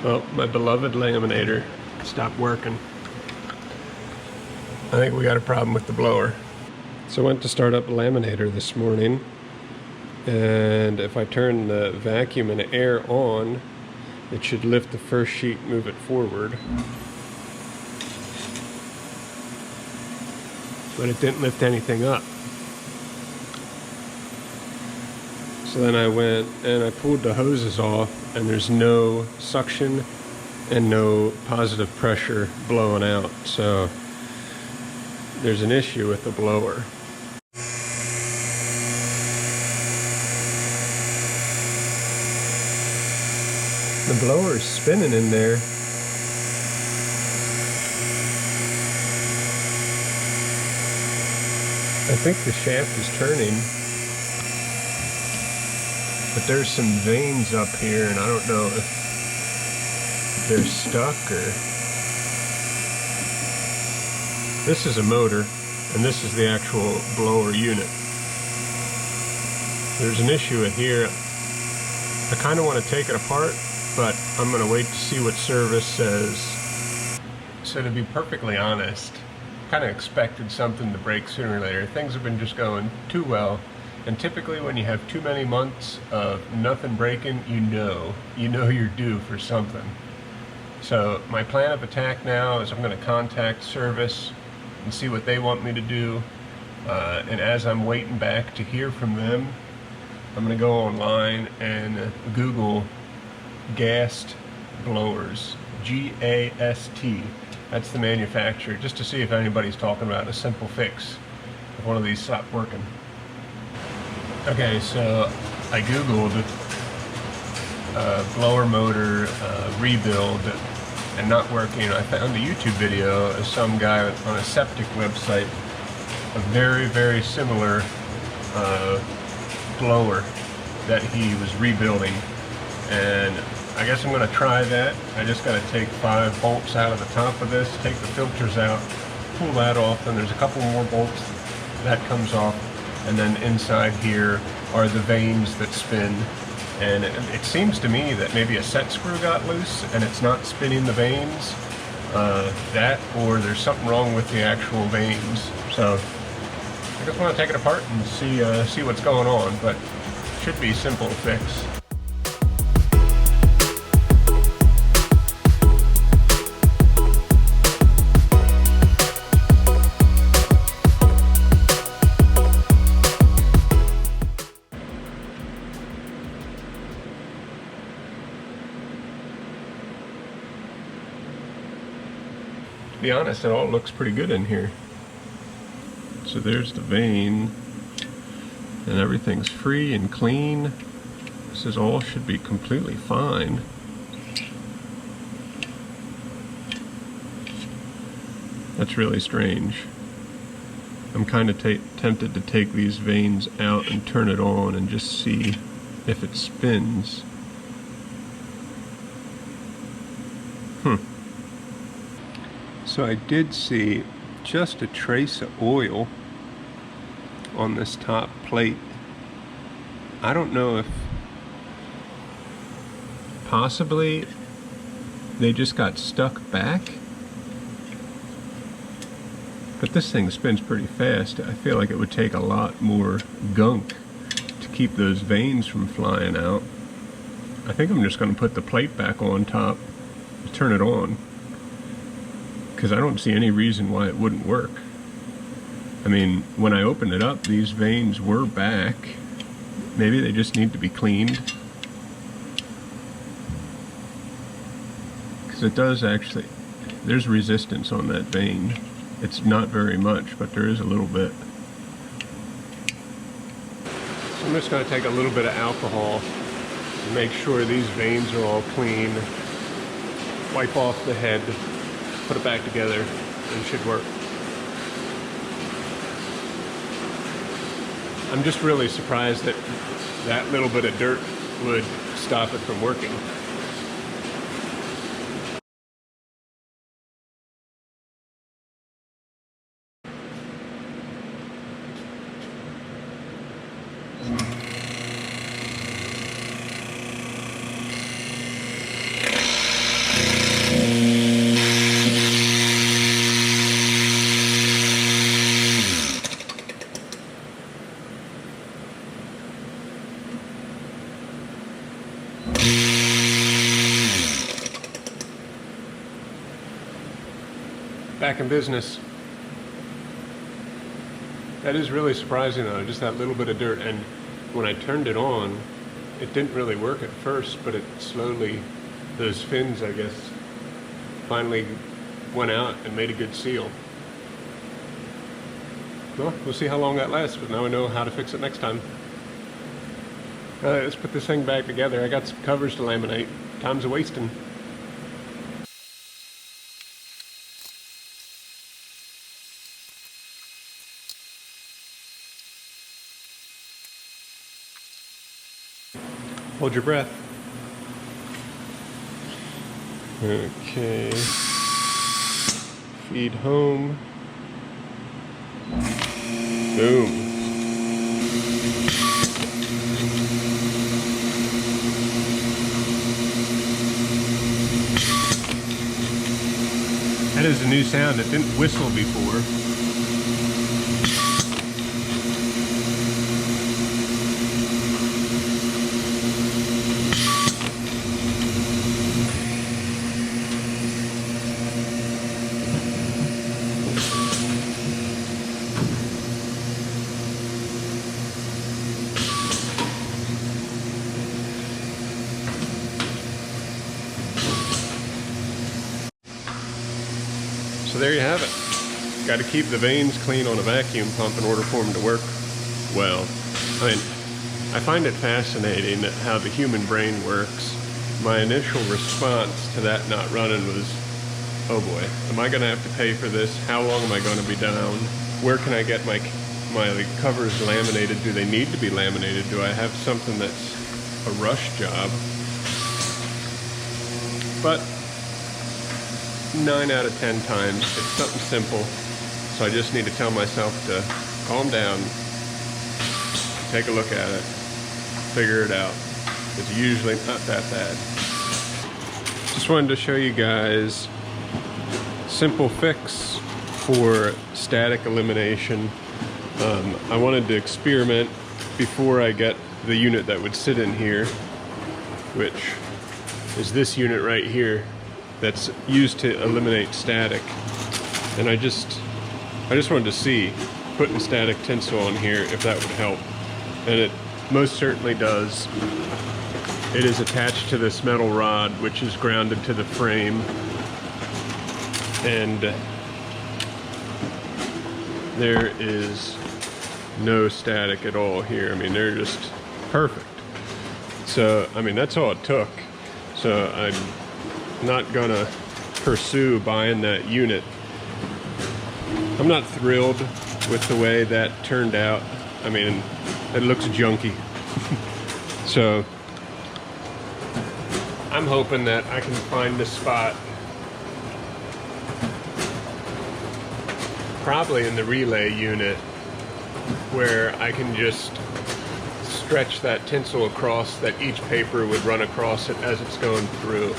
Well, my beloved laminator stopped working. I think we got a problem with the blower. So I went to start up a laminator this morning, and if I turn the vacuum and air on, it should lift the first sheet, move it forward. But it didn't lift anything up. So then I went and I pulled the hoses off, and there's no suction and no positive pressure blowing out. So there's an issue with the blower. The blower is spinning in there. I think the shaft is turning. But there's some vanes up here, and I don't know if they're stuck or... This is a motor, and this is the actual blower unit. There's an issue with here. I kind of want to take it apart, but I'm going to wait to see what service says. So to be perfectly honest, kind of expected something to break sooner or later. Things have been just going too well. And typically when you have too many months of nothing breaking, you know you're due for something. So my plan of attack now is I'm going to contact service and see what they want me to do. And as I'm waiting back to hear from them, I'm going to go online and Google GAST blowers, G-A-S-T. That's the manufacturer, just to see if anybody's talking about a simple fix if one of these stopped working. Okay, so I Googled blower motor rebuild and not working. I found a YouTube video of some guy on a septic website, a very, very similar blower that he was rebuilding. And I guess I'm going to try that. I just got to take 5 bolts out of the top of this, take the filters out, pull that off, and there's a couple more bolts that comes off. And then inside here are the vanes that spin. And it seems to me that maybe a set screw got loose and it's not spinning the vanes. That, or there's something wrong with the actual vanes. So I just want to take it apart and see what's going on, but it should be simple to fix. To be honest, it all looks pretty good in here. So there's the vane, and everything's free and clean. This is all should be completely fine. That's really strange. I'm kind of tempted to take these vanes out and turn it on and just see if it spins. So I did see just a trace of oil on this top plate. I don't know if possibly they just got stuck back, but this thing spins pretty fast. I feel like it would take a lot more gunk to keep those vanes from flying out. I think I'm just going to put the plate back on top and turn it on, because I don't see any reason why it wouldn't work. I mean, when I opened it up, these vanes were back. Maybe they just need to be cleaned. Because it does actually, there's resistance on that vane. It's not very much, but there is a little bit. So I'm just going to take a little bit of alcohol and make sure these vanes are all clean. Wipe off the head, put it back together, and it should work. I'm just really surprised that that little bit of dirt would stop it from working. Back in business. That is really surprising though, just that little bit of dirt. And when I turned it on, it didn't really work at first, but it slowly, those fins, I guess, finally went out and made a good seal. Well, we'll see how long that lasts, but now we know how to fix it next time. Let's put this thing back together. I got some covers to laminate. Time's a wasting. Hold your breath. Okay. Feed home. Boom. That is a new sound. It didn't whistle before. So there you have it. Got to keep the vanes clean on a vacuum pump in order for them to work well. I mean, I find it fascinating how the human brain works. My initial response to that not running was, oh boy, am I going to have to pay for this? How long am I going to be down? Where can I get my covers laminated? Do they need to be laminated? Do I have something that's a rush job? But 9 out of 10 times, it's something simple. So I just need to tell myself to calm down, take a look at it, figure it out. It's usually not that bad. Just wanted to show you guys simple fix for static elimination. I wanted to experiment before I get the unit that would sit in here, which is this unit right here that's used to eliminate static. And I just wanted to see, putting static tinsel on here, if that would help. And it most certainly does. It is attached to this metal rod, which is grounded to the frame. And there is no static at all here. I mean, they're just perfect. So, I mean, that's all it took. So I'm not gonna pursue buying that unit. I'm not thrilled with the way that turned out. I mean, it looks junky. So I'm hoping that I can find a spot, probably in the relay unit, where I can just stretch that tinsel across, that each paper would run across it as it's going through.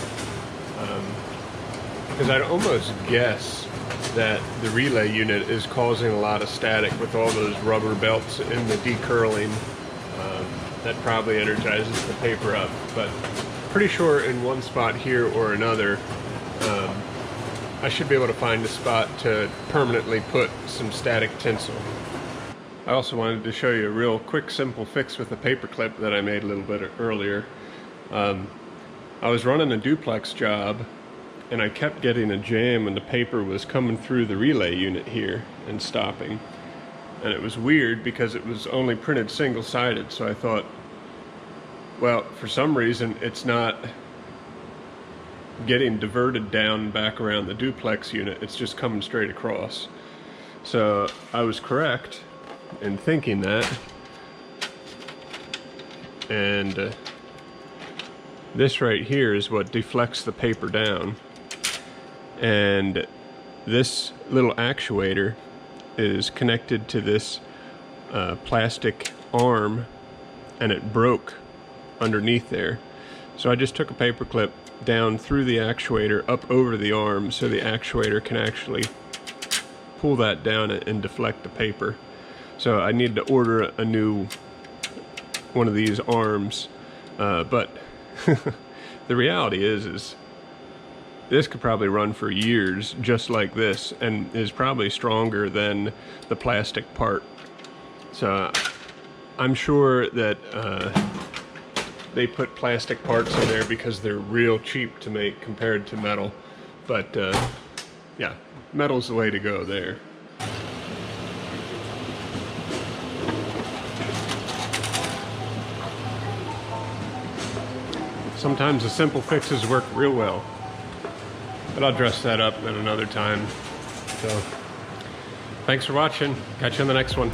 Because I'd almost guess that the relay unit is causing a lot of static with all those rubber belts and the decurling. That probably energizes the paper up. But pretty sure in one spot here or another, I should be able to find a spot to permanently put some static tinsel. I also wanted to show you a real quick, simple fix with a paper clip that I made a little bit earlier. I was running a duplex job, and I kept getting a jam, and the paper was coming through the relay unit here and stopping. And it was weird because it was only printed single-sided, so I thought, well, for some reason it's not getting diverted down back around the duplex unit, it's just coming straight across. So I was correct in thinking that, and this right here is what deflects the paper down, and this little actuator is connected to this plastic arm, and it broke underneath there. So I just took a paper clip down through the actuator up over the arm so the actuator can actually pull that down and deflect the paper. So I need to order a new one of these arms, but the reality is This could probably run for years just like this, and is probably stronger than the plastic part. So I'm sure that they put plastic parts in there because they're real cheap to make compared to metal. But yeah, metal's the way to go there. Sometimes the simple fixes work real well. But I'll dress that up at another time. So, thanks for watching. Catch you on the next one.